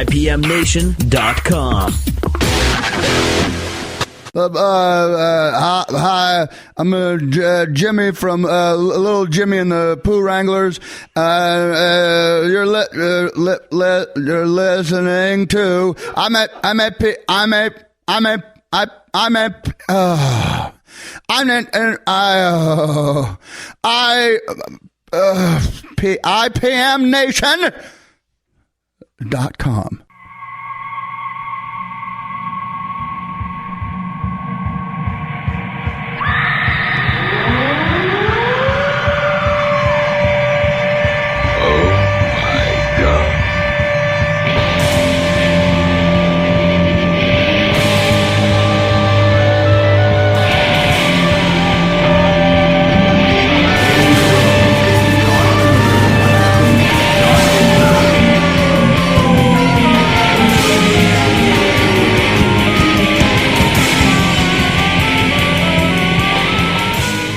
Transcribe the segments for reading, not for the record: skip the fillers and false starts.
mypmnation.com. Hi, I'm Jimmy from Little Jimmy and the Pooh Wranglers. You're listening to IPMNation.com.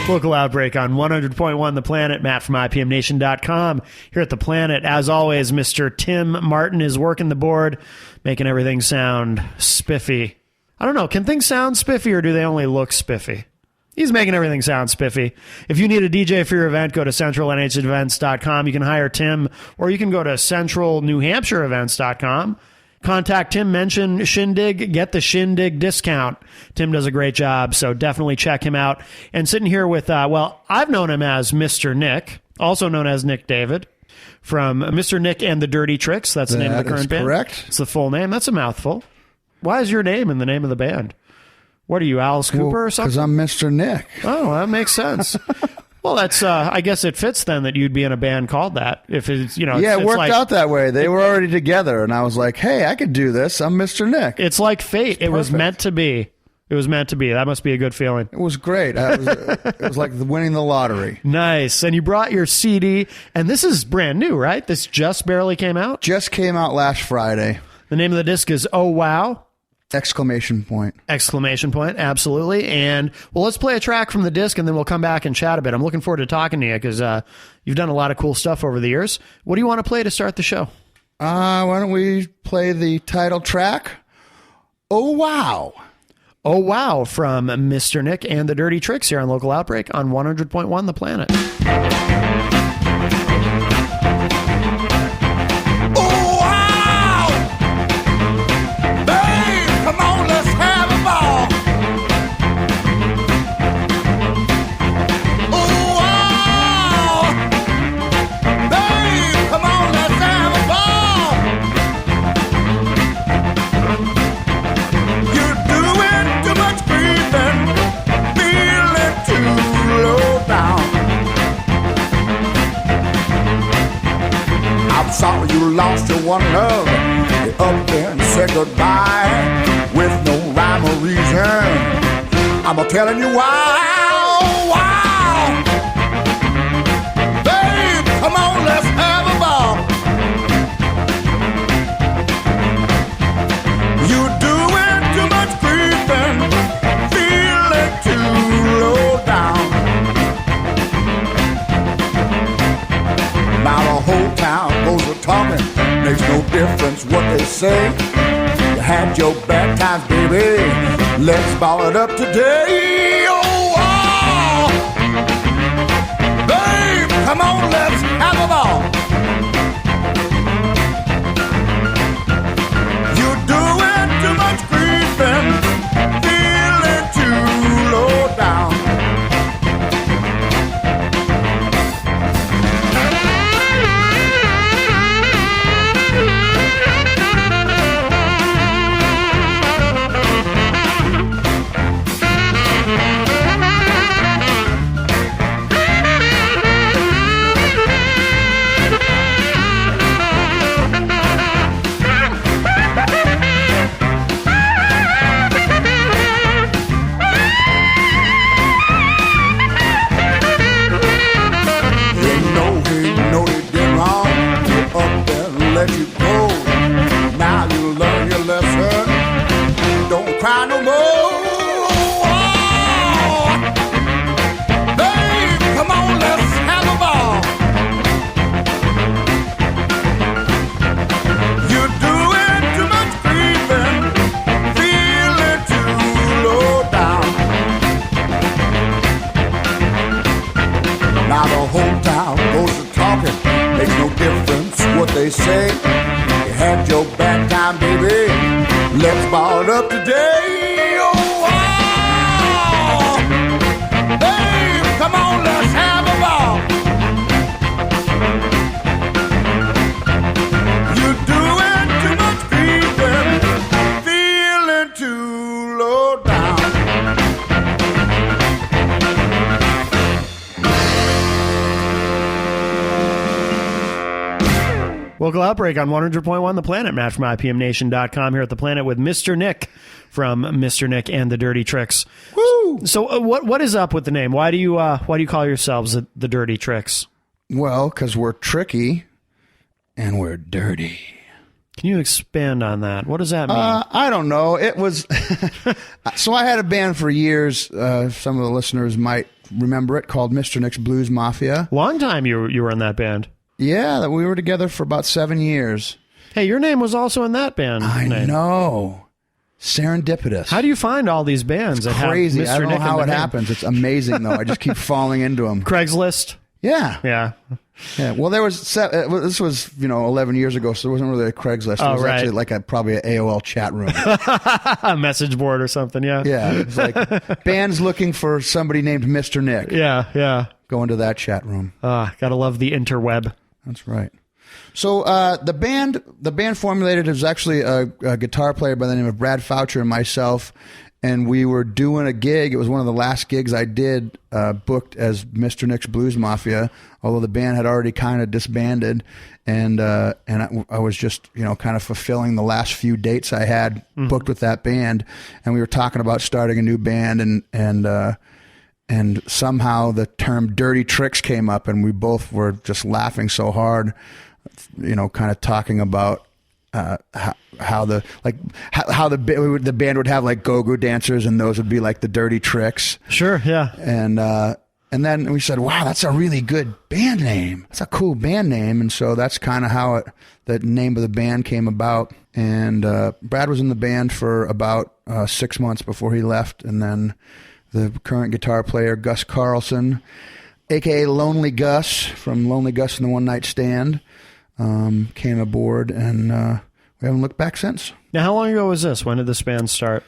Local Outbreak on 100.1 The Planet. Matt from IPMNation.com. Here at The Planet, as always, Mr. Tim Martin is working the board, making everything sound spiffy. I don't know, can things sound spiffy or do they only look spiffy? He's making everything sound spiffy. If you need a DJ for your event, go to centralnhevents.com. You can hire Tim, or you can go to centralnewhampshireevents.com. Contact Tim, mention Shindig, get the Shindig discount. Tim does a great job, so definitely check him out. And sitting here with, I've known him as Mr. Nick, also known as Nick David, from Mr. Nick and the Dirty Tricks. That's the name of the current band. Correct. It's the full name. That's a mouthful. Why is your name in the name of the band? What are you, Alice Cooper or something? Because I'm Mr. Nick. Oh, that makes sense. Well, that's. I guess it fits then that you'd be in a band called that. If it's, yeah, it worked out that way. They were already together, and I was like, "Hey, I could do this. I'm Mr. Nick." It's like fate. It was meant to be. It was meant to be. That must be a good feeling. It was great. It was like winning the lottery. Nice. And you brought your CD, and this is brand new, right? This just barely came out. Just came out last Friday. The name of the disc is "Oh Wow." Exclamation point. Exclamation point, absolutely. And, well, let's play a track from the disc, and then we'll come back and chat a bit. I'm looking forward to talking to you, because you've done a lot of cool stuff over the years. What do you want to play to start the show? Why don't we play the title track, Oh Wow. Oh Wow, from Mr. Nick and the Dirty Tricks here on Local Outbreak on 100.1 The Planet. Sorry you lost your one love. You up there and said goodbye with no rhyme or reason. I'm telling you why. Wow, babe, come on, let's have a ball. You're doing too much creeping, feeling too low down. Now the whole town goes a talking, makes no difference what they say. You had your bad times, baby, let's ball it up today. Oh, wow, babe, come on, let's have a ball. You're doing too much creeping, feeling too low down. Let you go. Now you learn your lesson. Don't cry no more. Oh, babe, come on, let's have a ball. You're doing they say. You had your bad time, baby. Let's ball it up today. Oh, wow. Hey, come on, let's have a ball. You're doing too much creeping, feeling too low down. Local Outbreak on 100.1 The Planet. Matt from IPMNation.com here at The Planet with Mr. Nick from Mr. Nick and the Dirty Tricks. Woo! So what is up with the name? Why do you call yourselves the Dirty Tricks? Well, because we're tricky and we're dirty. Can you expand on that? What does that mean? I don't know. It was so I had a band for years. Some of the listeners might remember it, called Mr. Nick's Blues Mafia. Long time you were in that band. Yeah, we were together for about 7 years. Hey, your name was also in that band. I know. Serendipitous. How do you find all these bands that Crazy. have Mr. I don't know Nick how in it the name? happens. It's amazing, though. I just keep falling into them. Craigslist? Yeah. Yeah. Yeah. Well, there was this was 11 years ago, so there wasn't really a Craigslist. It was right. actually like probably an AOL chat room. A message board or something, yeah. Yeah. It was like bands looking for somebody named Mr. Nick. Yeah, yeah. Go into that chat room. Gotta love the interweb. That's right. So the band formulated. It was actually a guitar player by the name of Brad Foucher and myself, and we were doing a gig. It was one of the last gigs I did, booked as Mr. Nick's Blues Mafia, although the band had already kind of disbanded, and I was just kind of fulfilling the last few dates I had booked with that band, and we were talking about starting a new band, and somehow the term "Dirty Tricks" came up, and we both were just laughing so hard. Kind of talking about how the band would have like go-go dancers, and those would be like the Dirty Tricks. Sure, yeah. And then we said, wow, that's a really good band name. That's a cool band name. And so that's kind of how the name of the band came about. And Brad was in the band for about 6 months before he left. And then the current guitar player, Gus Carlson, a.k.a. Lonely Gus from Lonely Gus and the One Night Stand, came aboard, and we haven't looked back since. Now, how long ago was this? When did this band start?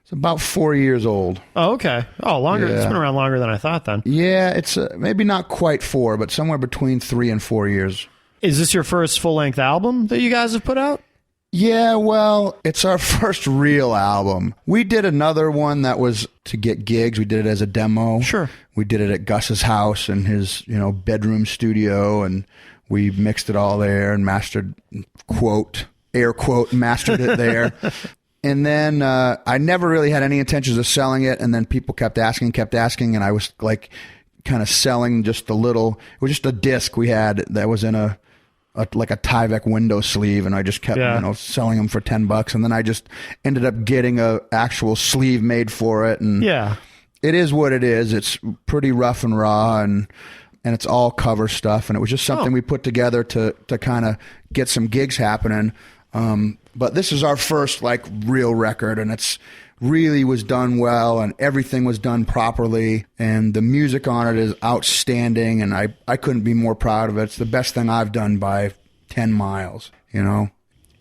It's about 4 years old. Oh, okay. Oh, longer. Yeah. It's been around longer than I thought then. Yeah, it's maybe not quite 4, but somewhere between 3 and 4 years. Is this your first full-length album that you guys have put out? Yeah, well, it's our first real album. We did another one that was to get gigs. We did it as a demo. Sure. We did it at Gus's house in his, bedroom studio, and we mixed it all there and mastered, air quote, mastered it there. And then I never really had any intentions of selling it, and then people kept asking, and I was like kind of selling just a little. It was just a disc we had that was in like a Tyvek window sleeve, and I just kept selling them for $10, and then I just ended up getting a actual sleeve made for it, and it is what it is. It's pretty rough and raw, and it's all cover stuff, and it was just something we put together to kind of get some gigs happening. But this is our first like real record, and it's really was done well, and everything was done properly, and the music on it is outstanding, and I couldn't be more proud of it. It's the best thing I've done by 10 miles,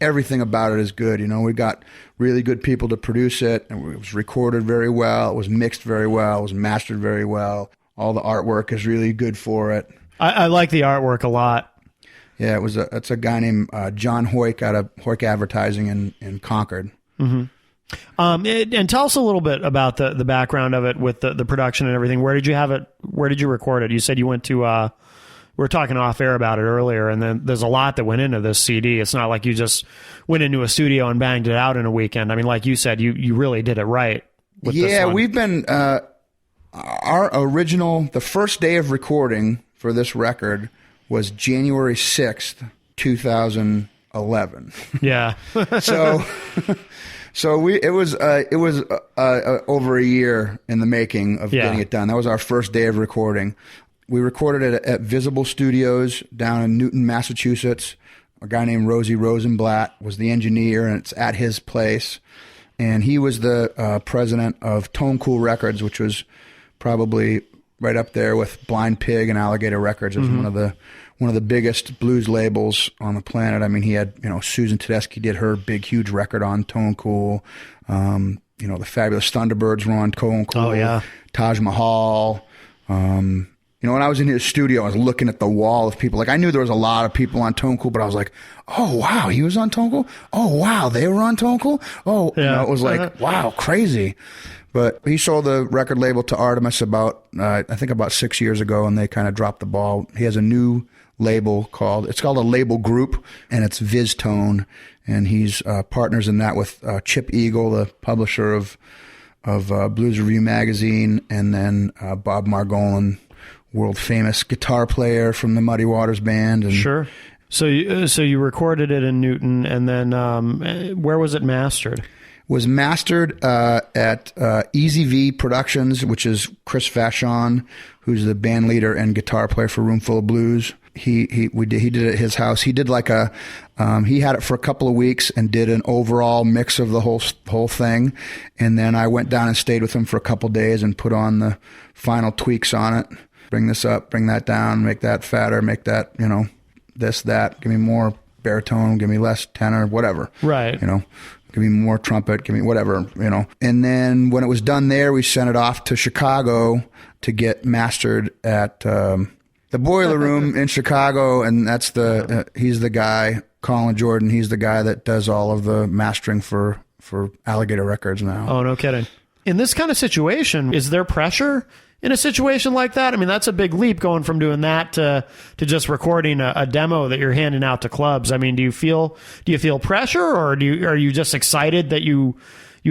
Everything about it is good, We got really good people to produce it, and it was recorded very well, it was mixed very well, it was mastered very well. All the artwork is really good for it. I like the artwork a lot. Yeah, it's a guy named John Hoyk out of Hoyk Advertising in Concord. Mm-hmm. And tell us a little bit about the background of it with the production and everything. Where did you have it? Where did you record it? You said you went to, we were talking off air about it earlier, and then there's a lot that went into this CD. It's not like you just went into a studio and banged it out in a weekend. I mean, like you said, you really did it right with this one. We've been, the first day of recording for this record was January 6th, 2011. Yeah. So it was over a year in the making of getting it done. That was our first day of recording. We recorded it at Visible Studios down in Newton, Massachusetts. A guy named Rosie Rosenblatt was the engineer, and it's at his place. And he was the president of Tone Cool Records, which was probably right up there with Blind Pig and Alligator Records. It was one one of the biggest blues labels on the planet. I mean, he had, Susan Tedeschi did her big, huge record on Tone Cool. The Fabulous Thunderbirds were on Tone Cool. Oh, yeah. Taj Mahal. When I was in his studio, I was looking at the wall of people. Like, I knew there was a lot of people on Tone Cool, but I was like, oh, wow, he was on Tone Cool? Oh, wow, they were on Tone Cool? Oh, yeah. It was like, wow, crazy. But he sold the record label to Artemis about 6 years ago, and they kind of dropped the ball. He has a new label it's called a label group, and it's VizTone, and he's partners in that with Chip Eagle, the publisher of Blues Review magazine, and then Bob Margolin, world famous guitar player from the Muddy Waters band. And sure. So you recorded it in Newton, and then where was it mastered? Was mastered at Easy V Productions, which is Chris Vachon, who's the band leader and guitar player for Roomful of Blues. He did it at his house. He did he had it for a couple of weeks and did an overall mix of the whole thing. And then I went down and stayed with him for a couple of days and put on the final tweaks on it. Bring this up, bring that down, make that fatter, make that, this, that, give me more baritone, give me less tenor, whatever. Right. Give me more trumpet, give me whatever, And then when it was done there, we sent it off to Chicago to get mastered at the Boiler Room in Chicago, and that's he's the guy, Colin Jordan, he's the guy that does all of the mastering for Alligator Records now. Oh, no kidding. In this kind of situation, is there pressure in a situation like that? I mean, that's a big leap going from doing that to just recording a demo that you're handing out to clubs. I mean, do you feel pressure, or are you just excited that you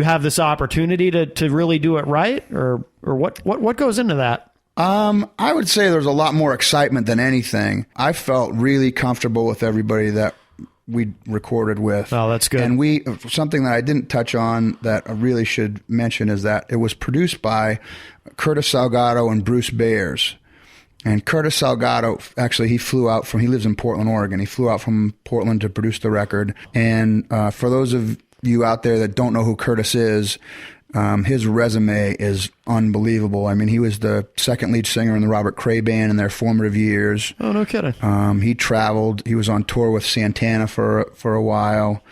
have this opportunity to really do it right, or what goes into that? I would say there's a lot more excitement than anything. I felt really comfortable with everybody that we recorded with. Oh, that's good. And something that I didn't touch on that I really should mention is that it was produced by Curtis Salgado and Bruce Bayers. And Curtis Salgado, actually, he lives in Portland, Oregon. He flew out from Portland to produce the record. And for those of you out there that don't know who Curtis is, his resume is unbelievable. I mean, he was the second lead singer in the Robert Cray Band in their formative years. Oh, no kidding. He traveled. He was on tour with Santana for a while.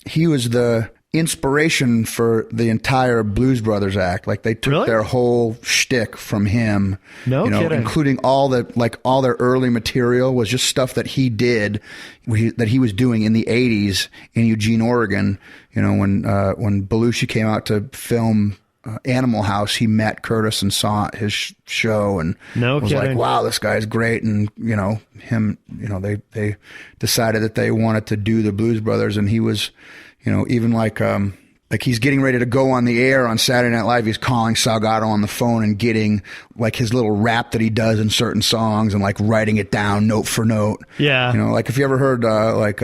He was the inspiration for the entire Blues Brothers act. Like, they took their whole shtick from him. No kidding. Including all their early material was just stuff that he did, that he was doing in the 80s in Eugene, Oregon. When Belushi came out to film Animal House, he met Curtis and saw his show and was like, wow, this guy's great. And, they decided that they wanted to do the Blues Brothers, and he was, even like he's getting ready to go on the air on Saturday Night Live. He's calling Salgado on the phone and getting like his little rap that he does in certain songs and like writing it down note for note. Yeah. Like if you ever heard like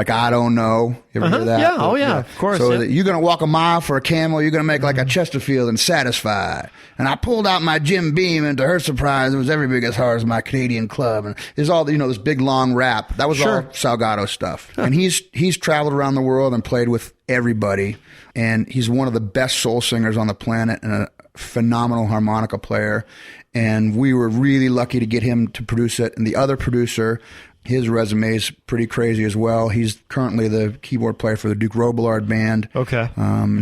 I Don't Know. You ever hear that? Yeah. Oh, yeah. Of course. So you're going to walk a mile for a camel. You're going to make like a Chesterfield and Satisfied. And I pulled out my Jim Beam, and to her surprise, it was every bit as hard as my Canadian club. And there's all, this big long rap. That was all Salgado stuff. Huh. And he's traveled around the world and played with everybody. And he's one of the best soul singers on the planet and a phenomenal harmonica player. And we were really lucky to get him to produce it. And the other producer, his resume is pretty crazy as well. He's currently the keyboard player for the Duke Robillard Band. Okay.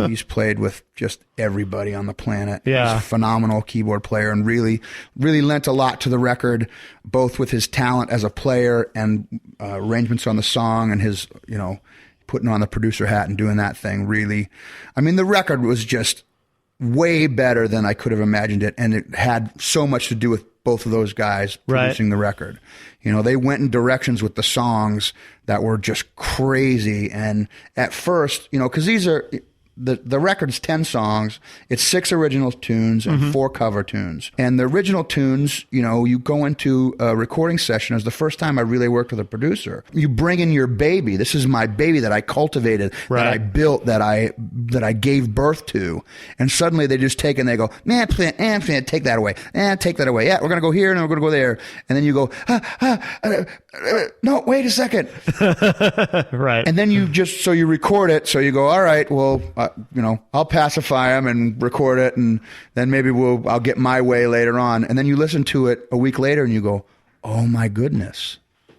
He's played with just everybody on the planet. Yeah. He's a phenomenal keyboard player and really, really lent a lot to the record, both with his talent as a player and arrangements on the song and his, putting on the producer hat and doing that thing. Really, I mean, the record was just way better than I could have imagined it. And it had so much to do with both of those guys producing the record. They went in directions with the songs that were just crazy. And at first, because these are, the record's 10 songs. It's 6 original tunes and 4 cover tunes. And the original tunes, you go into a recording session. It was the first time I really worked with a producer. You bring in your baby. This is my baby that I cultivated, that I built, that I gave birth to. And suddenly they just take and they go, man, take that away. Take that away. Yeah, we're going to go here and we're going to go there. And then you go, no, wait a second. Right. And then you record it. So you go, all right, well, I'll pacify them and record it, and then maybe I'll get my way later on. And then you listen to it a week later and you go, oh my goodness,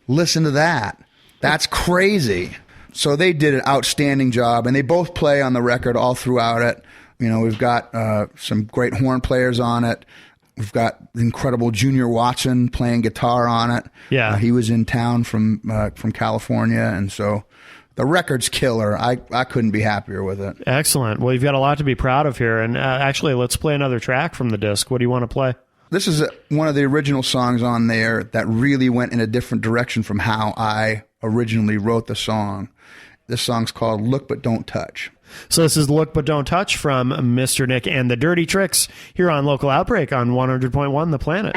listen to that. That's crazy. So they did an outstanding job, and they both play on the record all throughout it. You know, we've got some great horn players on it. We've got incredible Junior Watson playing guitar on it. Yeah. He was in town from California, and so the record's killer. I couldn't be happier with it. Excellent. Well, you've got a lot to be proud of here. And actually, let's play another track from the disc. What do you want to play? This is one of the original songs on there that really went in a different direction from how I originally wrote the song. This song's called Look But Don't Touch. So this is Look But Don't Touch from Mr. Nick and the Dirty Tricks here on Local Outbreak on 100.1 The Planet.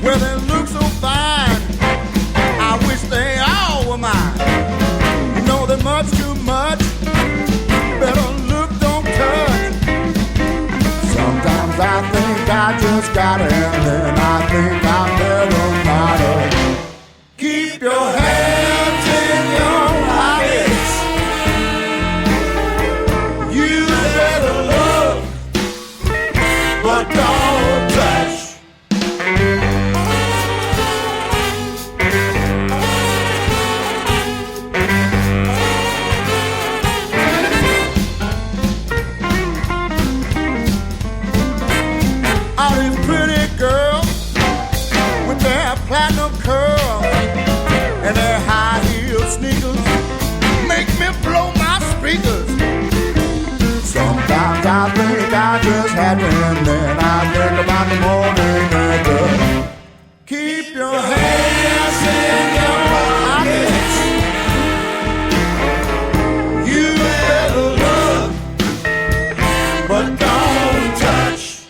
Well, they look so fine. I wish they all were mine. You know they're much too much. Better look, don't touch. Sometimes I think I just got it, and then I think I never got it. Keep your hands in your pockets. You better look, but don't touch. Platinum curls and their high heel sneakers make me blow my speakers. Sometimes I think I just had to, and then I think about the morning after. Keep your hands in your pockets. You better look, but don't touch.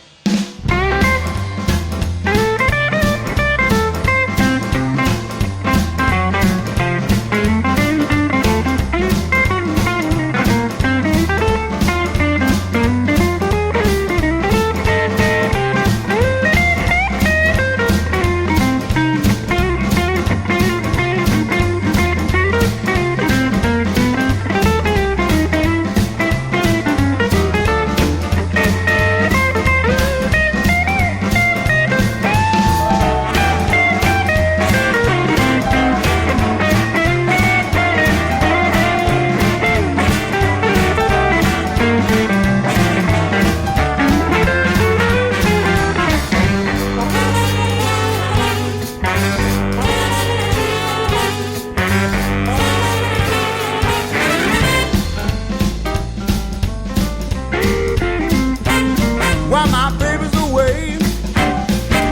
While my baby's away,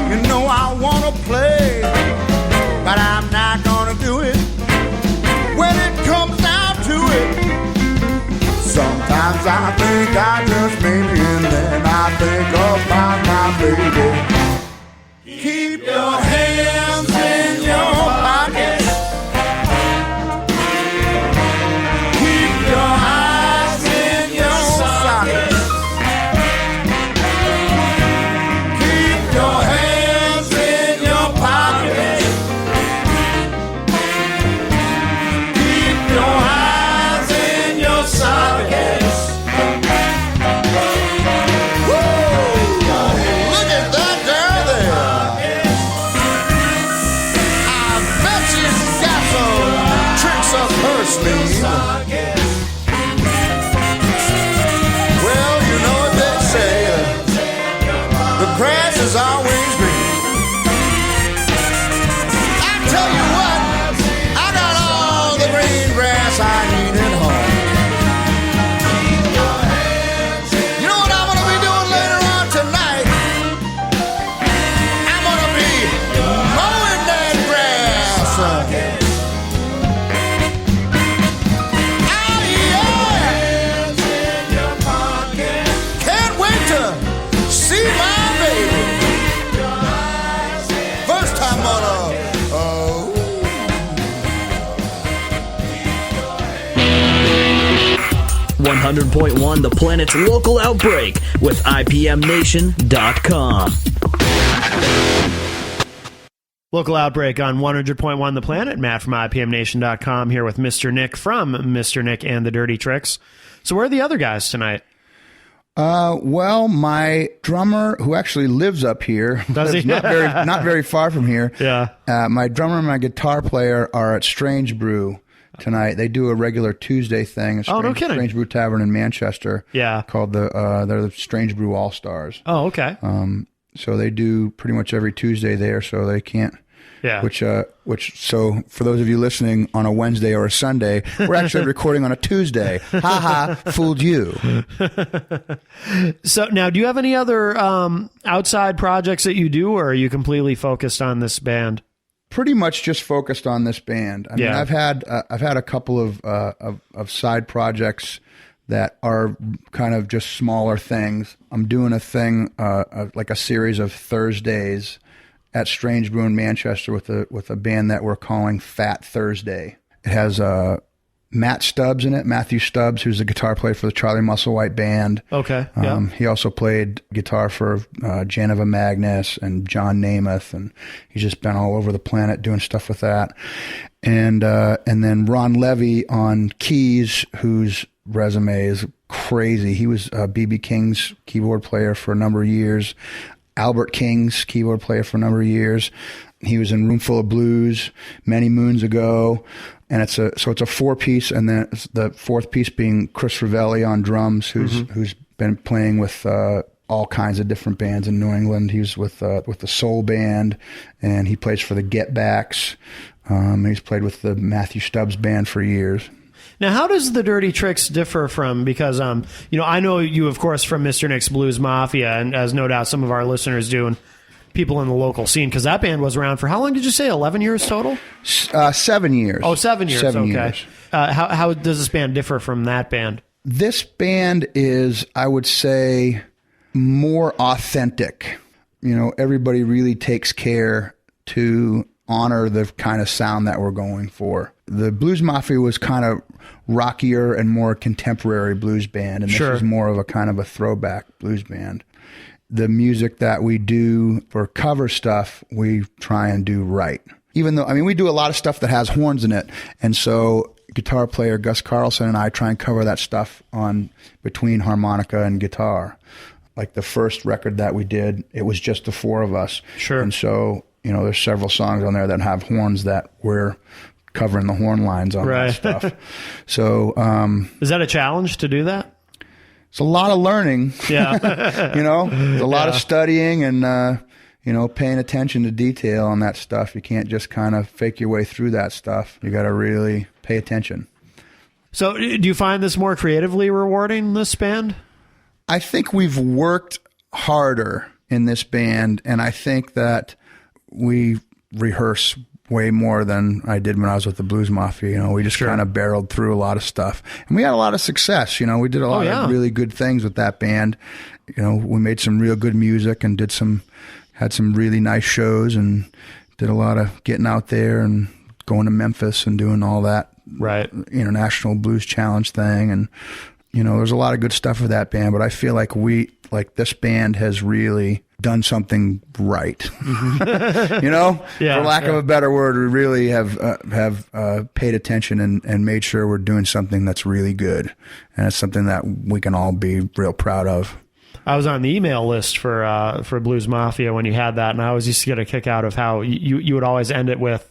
you know I wanna play, but I'm not gonna do it when it comes down to it. Sometimes I think I just made it, and then I think about my baby. Keep your hands in your pockets. Keep your eyes in your sockets. Your hands in your pockets. Keep your eyes in your sockets. Woo! Look at that girl there. I bet she's got some tricks up her sleeve. Well, you know what they say. The grass is always green. I tell you what, I got all the green grass I need at home. You know what I'm gonna be doing later on tonight? I'm gonna be mowing that grass. Oh yeah! Can't wait to see my baby. First time on a 100.1 The Planet's Local Outbreak with IPMNation.com. Local Outbreak on 100.1 The Planet. Matt from IPMNation.com here with Mr. Nick from Mr. Nick and the Dirty Tricks. So where are the other guys tonight? Well, my drummer, who actually lives up here, Does he? not very far from here. Yeah. My drummer and my guitar player are at Strange Brew tonight. They do a regular Tuesday thing. Oh, no kidding. Strange Brew Tavern in Manchester. Yeah. Called they're the Strange Brew All Stars. Oh, okay. So they do pretty much every Tuesday there. So they can't. Yeah. So for those of you listening on a Wednesday or a Sunday, we're actually recording on a Tuesday. Ha ha, fooled you. So now, do you have any other outside projects that you do, or are you completely focused on this band? Pretty much just focused on this band. I mean, I've had a couple of side projects that are kind of just smaller things. I'm doing a thing like a series of Thursdays at Strange Brew in Manchester with a band that we're calling Fat Thursday. It has Matt Stubbs in it, Matthew Stubbs, who's the guitar player for the Charlie Musselwhite Band. Okay. Yeah. He also played guitar for Janova Magnus and John Namath, and he's just been all over the planet doing stuff with that. And then Ron Levy on keys, whose resume is crazy. He was B.B. King's keyboard player for a number of years. Albert King's keyboard player for a number of years. He was in Roomful of Blues many moons ago, and it's a 4-piece, and then the fourth piece being Chris Ravelli on drums, who's been playing with all kinds of different bands in New England. He was with the Soul Band, and he plays for the Get Backs. He's played with the Matthew Stubbs Band for years. Now, how does the Dirty Tricks differ from, because, I know you, of course, from Mr. Nick's Blues Mafia, and as no doubt some of our listeners do, and people in the local scene, because that band was around for, how long did you say, 11 years total? 7 years. Oh, 7 years, 7 okay. years. How does this band differ from that band? This band is, I would say, more authentic. Everybody really takes care to honor the kind of sound that we're going for. The Blues Mafia was kind of rockier and more contemporary blues band, and this is more of a kind of a throwback blues band. The music that we do for cover stuff, we try and do right. Even though, we do a lot of stuff that has horns in it, and so guitar player Gus Carlson and I try and cover that stuff on between harmonica and guitar. Like the first record that we did, it was just the four of us. Sure. And so, there's several songs on there that have horns that we're covering the horn lines on that stuff. So, is that a challenge to do that? It's a lot of learning. Yeah. There's a lot of studying and, paying attention to detail on that stuff. You can't just kind of fake your way through that stuff. You got to really pay attention. So do you find this more creatively rewarding, this band? I think we've worked harder in this band, and I think that we rehearse way more than I did when I was with the Blues Mafia. We just kind of barreled through a lot of stuff, and we had a lot of success. We did a lot of really good things with that band. We made some real good music and had some really nice shows, and did a lot of getting out there and going to Memphis and doing all that International Blues Challenge thing. And there's a lot of good stuff with that band, but I feel like this band has really done something right. For lack of a better word, we really have paid attention and made sure we're doing something that's really good, and it's something that we can all be real proud of. I was on the email list for Blues Mafia when you had that, and I always used to get a kick out of how you would always end it with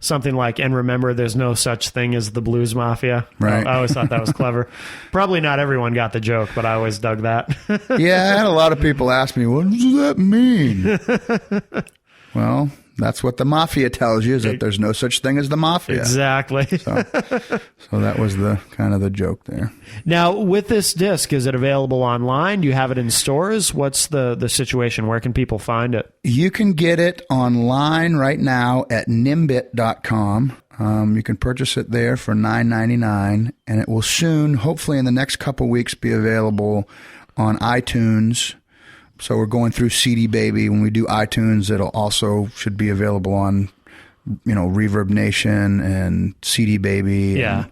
something like, and remember, there's no such thing as the Blues Mafia. Right. I always thought that was clever. Probably not everyone got the joke, but I always dug that. Yeah, I had a lot of people ask me, what does that mean? Well, that's what the Mafia tells you, is that there's no such thing as the Mafia. Exactly. So that was the kind of the joke there. Now, with this disc, is it available online? Do you have it in stores? What's the situation? Where can people find it? You can get it online right now at nimbit.com. You can purchase it there for $9.99, and it will soon, hopefully in the next couple weeks, be available on iTunes. So we're going through CD Baby. When we do iTunes, it'll also should be available on, Reverb Nation and CD Baby. Yeah.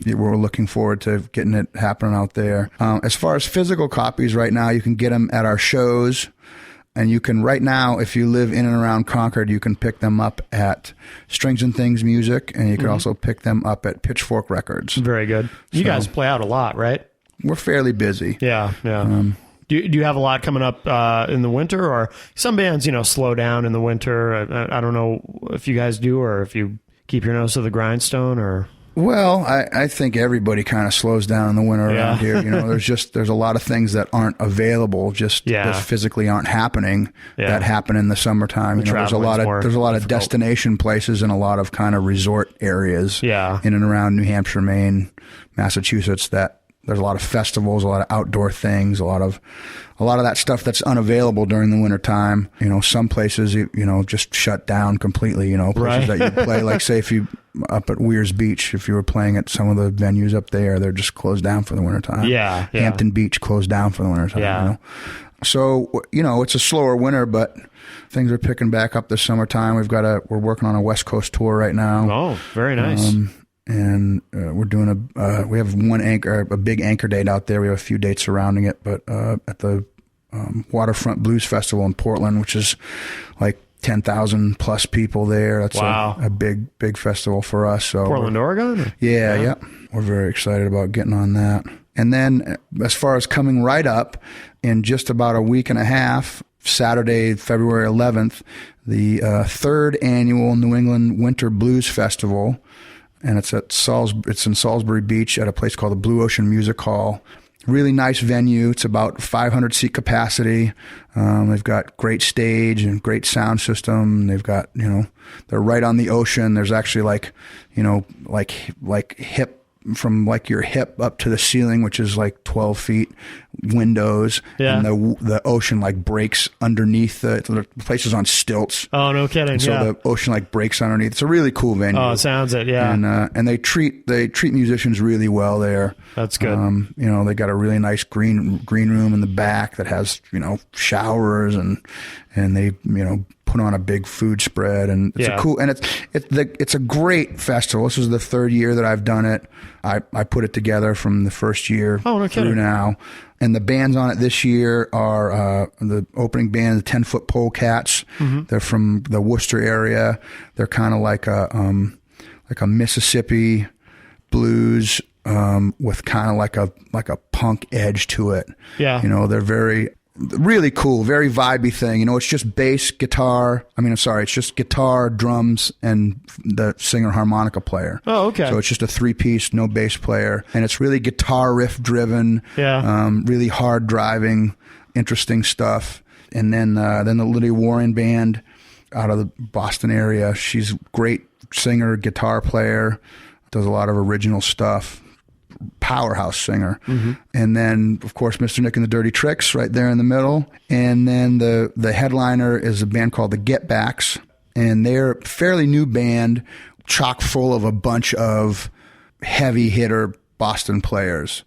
And we're looking forward to getting it happening out there. As far as physical copies right now, you can get them at our shows. And you can, right now, if you live in and around Concord, you can pick them up at Strings and Things Music, and you can also pick them up at Pitchfork Records. Very good. You guys play out a lot, right? We're fairly busy. Yeah. Do you have a lot coming up in the winter, or some bands, slow down in the winter? I don't know if you guys do, or if you keep your nose to the grindstone, or... Well, I think everybody kind of slows down in the winter around here. There's a lot of things that aren't available, just physically aren't happening that happen in the summertime. There's a lot of destination places and a lot of kind of resort areas in and around New Hampshire, Maine, Massachusetts that there's a lot of festivals, a lot of outdoor things, a lot of that stuff that's unavailable during the winter time. Some places just shut down completely. Places that you play, like say if you up at Weir's Beach, if you were playing at some of the venues up there, they're just closed down for the winter time. Yeah. Hampton Beach closed down for the winter time. Yeah. So it's a slower winter, but things are picking back up this summertime. We're working on a West Coast tour right now. Oh, very nice. And we're doing we have a big anchor date out there. We have a few dates surrounding it, but at the Waterfront Blues Festival in Portland, which is like 10,000 plus people there. That's a big festival for us. So Portland, Oregon? Yeah. We're very excited about getting on that. And then as far as coming right up, in just about a week and a half, Saturday, February 11th, the third annual New England Winter Blues Festival. And it's in Salisbury Beach at a place called the Blue Ocean Music Hall. Really nice venue. It's about 500 seat capacity. They've got great stage and great sound system. They've got, they're right on the ocean. There's actually like hip, from like your hip up to the ceiling, which is like 12 feet, windows. Yeah. And the ocean like breaks underneath the place is on stilts. Oh, no kidding. And so the ocean like breaks underneath. It's a really cool venue. Oh, it sounds it. Yeah. And they treat musicians really well there. That's good. They got a really nice green room in the back that has, showers and they, put on a big food spread, and it's a great festival. This is the third year that I've done it. I put it together from the first year through now. And the bands on it this year are the opening band, the 10-Foot Polecats. Mm-hmm. They're from the Worcester area. They're kind of like a Mississippi blues with kind of like a punk edge to it. Yeah. They're really cool, very vibey thing. It's just bass, guitar. It's just guitar, drums, and the singer harmonica player. Oh, okay. So it's just a 3-piece, no bass player. And it's really guitar riff driven, really hard driving, interesting stuff. And then the Lydia Warren Band out of the Boston area. She's a great singer, guitar player, does a lot of original stuff. Powerhouse singer. Mm-hmm. And then of course Mr. Nick and the Dirty Tricks right there in the middle. And then the headliner is a band called the Get Backs, and they're a fairly new band, chock full of a bunch of heavy hitter Boston players.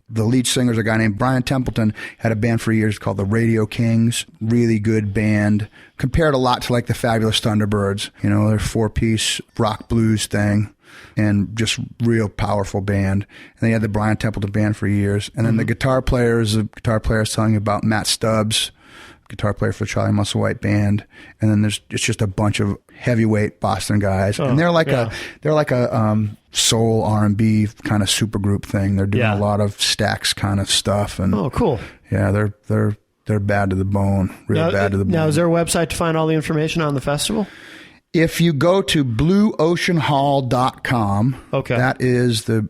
The lead singer is a guy named Brian Templeton, had a band for years called the Radio Kings. Really good band. Compared a lot to like the Fabulous Thunderbirds. They're 4-piece rock blues thing. And just real powerful band. And they had the Brian Templeton band for years. And then the guitar player is telling you about Matt Stubbs, guitar player for the Charlie Musselwhite Band. And then it's just a bunch of heavyweight Boston guys. And they're like a soul R&B kind of supergroup thing. They're doing a lot of Stax kind of stuff. And oh, cool. Yeah, they're bad to the bone. Bad to the bone. Now, is there a website to find all the information on the festival? If you go to blueoceanhall.com, that is the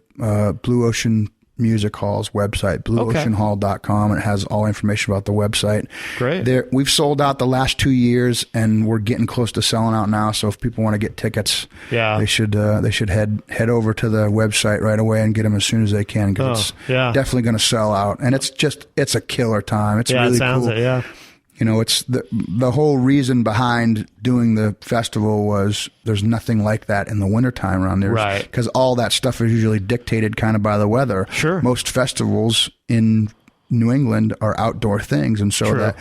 Blue Ocean Music Hall's website, blueoceanhall.com. It has all information about the website. Great. We've sold out the last 2 years, and we're getting close to selling out now. So if people want to get tickets, they should head over to the website right away and get them as soon as they can, because it's definitely going to sell out. And it's a killer time. It's really cool. It, yeah. It's the whole reason behind doing the festival was there's nothing like that in the wintertime around there. Right. Because all that stuff is usually dictated kind of by the weather. Sure. Most festivals in New England are outdoor things. And so that,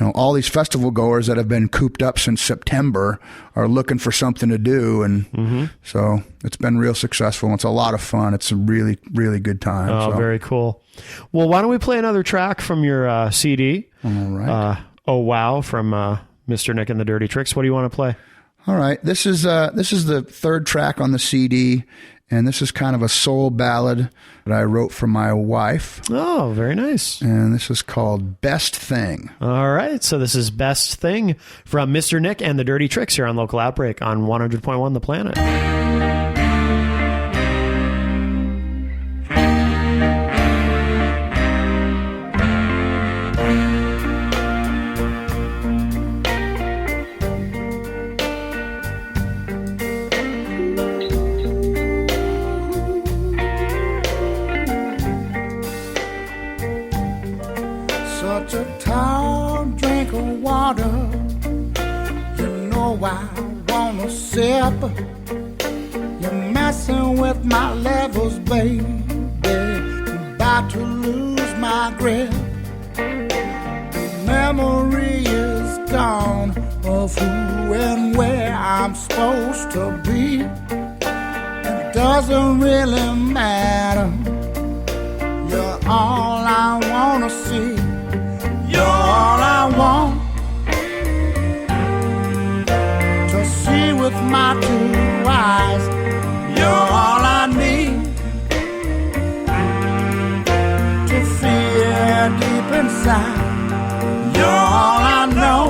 all these festival goers that have been cooped up since September are looking for something to do. And so it's been real successful. It's a lot of fun. It's a really, really good time. Oh, very cool. Well, why don't we play another track from your CD? All right. Oh Wow from Mr. Nick and the Dirty Tricks. What do you want to play? All right. This is the third track on the CD, and this is kind of a soul ballad that I wrote for my wife. Oh, very nice. And this is called Best Thing. All right. So this is Best Thing from Mr. Nick and the Dirty Tricks here on Local Outbreak on 100.1 The Planet. Such a tall drink of water, you know I wanna sip. You're messing with my levels, baby. About to lose my grip. Memory is gone of who and where I'm supposed to be. It doesn't really matter. You're all I wanna see. You're all I want to see with my two eyes. You're all I need to feel deep inside. You're all I know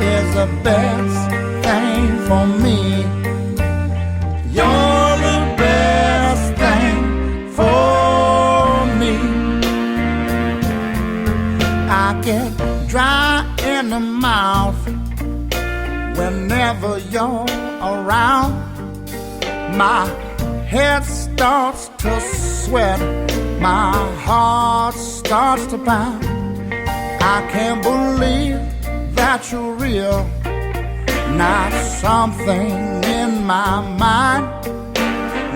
is the best thing for me. You're the best thing for me. I get dry in the mouth whenever you're around. My head starts to sweat, my heart starts to pound. I can't believe that you're real, not something in my mind.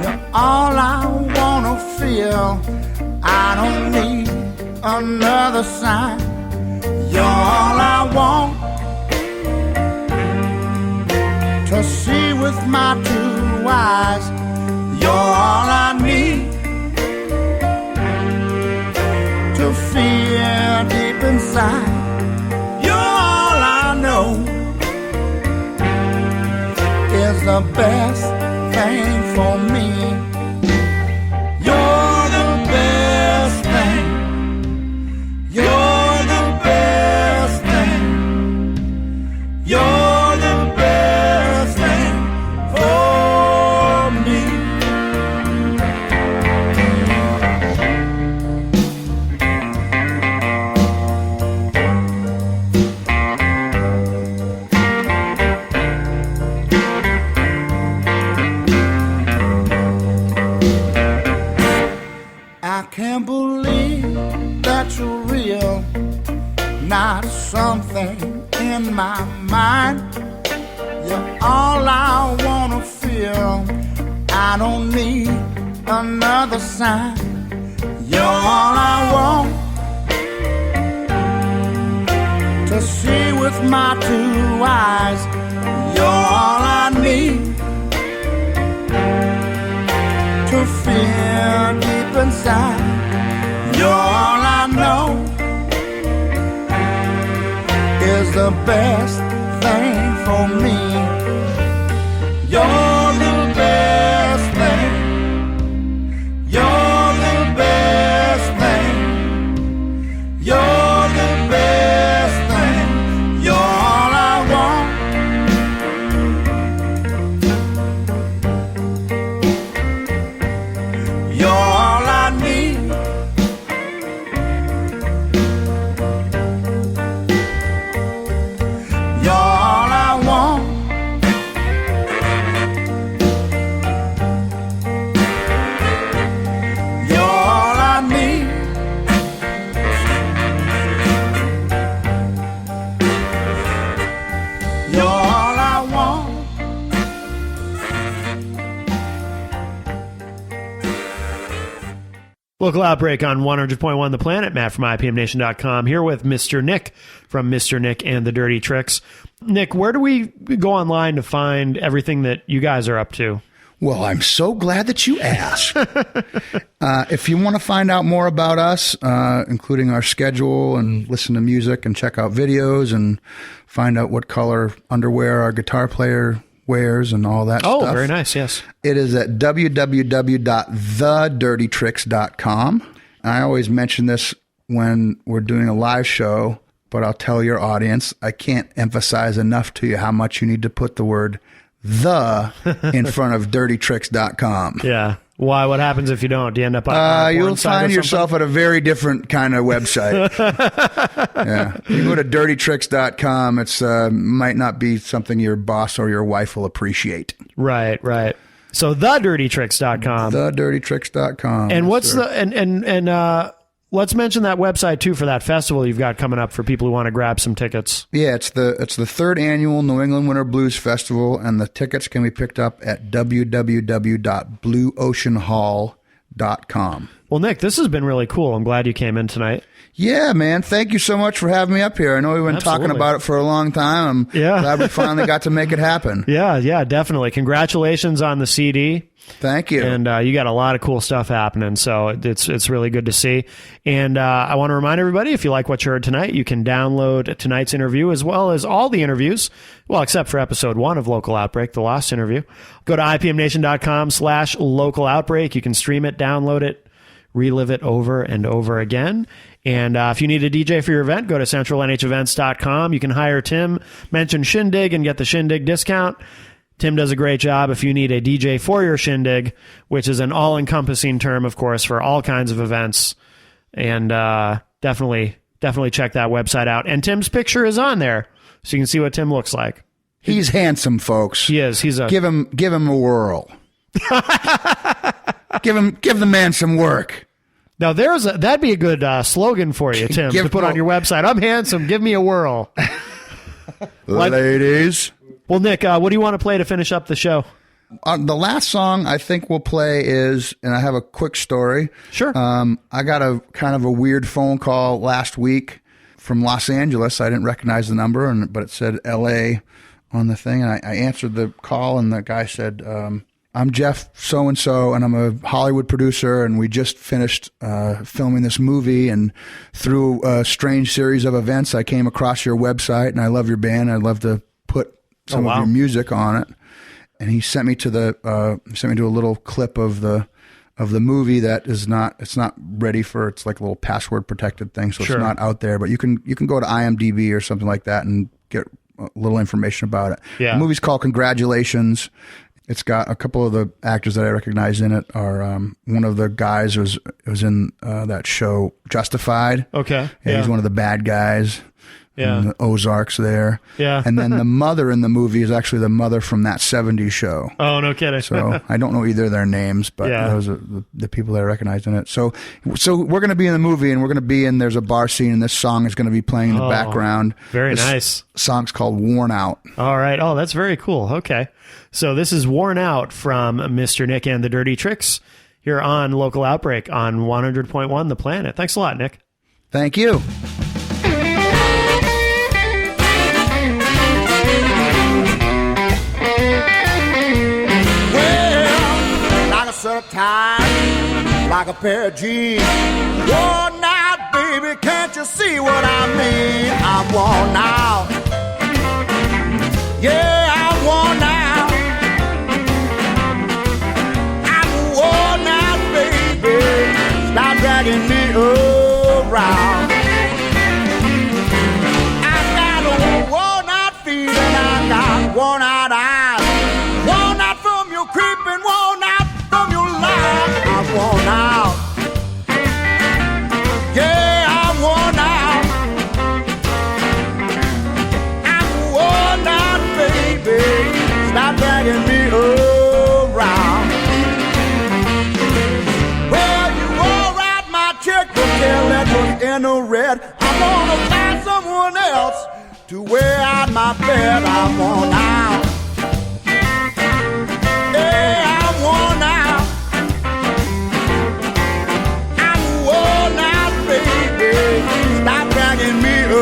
You're all I wanna feel. I don't need another sign. You're all I want to see with my two eyes. You're all I need to feel deep inside. You're all I know is the best thing for me. You're the best thing. You're the best thing. You're the best thing for me. I can't believe that you're real, not something in my mind. You're all I wanna feel. I don't need another sign. You're all I want to see with my two eyes. You're all I need to feel deep inside. You're all I know is the best thing for me. You're the best thing. You're the best thing. You're the best thing. You're all I want. You're all I need. You're all I want. You're all I need. You're all I want. Local Outbreak on 100.1 The Planet. Matt from IPMNation.com here with Mr. Nick from Mr. Nick and the Dirty Tricks. Nick, where do we go online to find everything that you guys are up to? Well, I'm so glad that you asked. If you want to find out more about us, including our schedule and listen to music and check out videos and find out what color underwear our guitar player wears and all that stuff. Oh, very nice, yes. It is at www.thedirtytricks.com. I always mention this when we're doing a live show, but I'll tell your audience, I can't emphasize enough to you how much you need to put the word "the" in front of dirtytricks.com. Yeah. Why? What happens if you don't? Do you end up on you'll find yourself at a very different kind of website. Yeah. You go to dirtytricks.com, it's might not be something your boss or your wife will appreciate. Right. So thedirtytricks.com. Thedirtytricks.com. And what's let's mention that website too for that festival you've got coming up for people who want to grab some tickets. Yeah, it's the third annual New England Winter Blues Festival, and the tickets can be picked up at www.blueoceanhall.com. Well, Nick, this has been really cool. I'm glad you came in tonight. Yeah, man. Thank you so much for having me up here. I know we've been talking about it for a long time. I'm glad we finally got to make it happen. Yeah, definitely. Congratulations on the CD. Thank you. And you got a lot of cool stuff happening, so it's really good to see. And I want to remind everybody, if you like what you heard tonight, you can download tonight's interview as well as all the interviews, well, except for episode 1 of Local Outbreak, the lost interview. Go to ipmnation.com/local outbreak. You can stream it, download it, relive it over and over again. And if you need a DJ for your event, go to centralnhevents.com. You can hire Tim, mention Shindig, and get the Shindig discount. Tim does a great job if you need a DJ for your Shindig, which is an all-encompassing term, of course, for all kinds of events. And definitely check that website out. And Tim's picture is on there, so you can see what Tim looks like. He's handsome, folks. He is. Give him a whirl. give the man some work. Now that'd be a good slogan for you, Tim, to put on your website. I'm handsome. Give me a whirl. Ladies. Well, Nick, what do you want to play to finish up the show? The last song I think we'll play is, and I have a quick story. Sure. I got a kind of a weird phone call last week from Los Angeles. I didn't recognize the number, but it said L.A. on the thing. And I answered the call, and the guy said, I'm Jeff so-and-so, and I'm a Hollywood producer, and we just finished filming this movie, and through a strange series of events, I came across your website, and I love your band. I'd love to put some of your music on it. And he sent me to a little clip of the movie that it's not ready for, it's like a little password protected thing, so It's not out there, but you can go to IMDb or something like that and get a little information about it. Yeah. The movie's called Congratulations. It's got a couple of the actors that I recognize in it are one of the guys was in that show Justified. Okay. Yeah, he's one of the bad guys. Yeah. In the Ozarks there. Yeah. And then the mother in the movie is actually the mother from that 70s show. Oh, no kidding. So I don't know either of their names, but those are the people that I recognize in it. So we're going to be in the movie, and we're going to be in, there's a bar scene, and this song is going to be playing in the background. Very nice. Song's called Worn Out. All right. Oh, that's very cool. Okay. So this is Worn Out from Mr. Nick and the Dirty Tricks here on Local Outbreak on 100.1 The Planet. Thanks a lot, Nick. Thank you. Set time like a pair of jeans. Worn out, baby, can't you see what I mean? I'm worn out. Yeah, I'm worn out. I'm worn out, baby. Stop dragging me around. I got a worn out feeling. I got worn out eyes. Worn out from your creeping, worn out from your life. I'm worn out. Yeah, I'm worn out. I'm worn out, baby. Stop dragging me around. Well, you wore out my checkbook, tell that was in the red. I'm gonna find someone else to wear out my bed. I'm worn out. Yeah, I'm worn out. I'm worn out, baby. Stop dragging me around.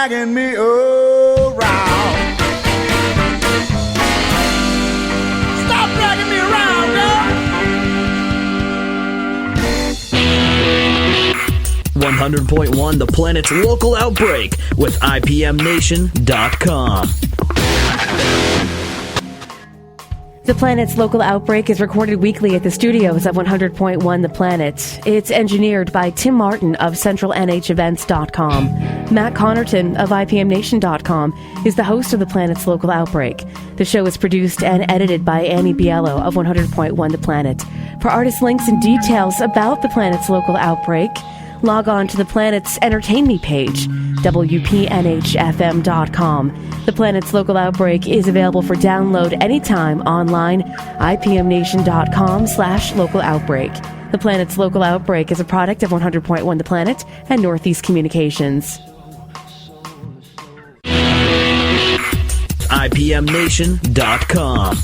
dragging me around. Stop dragging me around, girl. 100.1 The Planet's local outbreak with IPMNation.com. The Planet's local outbreak is recorded weekly at the studios of 100.1 The Planet. It's engineered by Tim Martin of CentralNHEvents.com. Matt Connerton of IPMNation.com is the host of The Planet's local outbreak. The show is produced and edited by Annie Biello of 100.1 The Planet. For artist links and details about The Planet's local outbreak, log on to The Planet's Entertain Me page, WPNHFM.com. The Planet's local outbreak is available for download anytime online, IPMNation.com/local outbreak. The Planet's local outbreak is a product of 100.1 The Planet and Northeast Communications. IPMNation.com.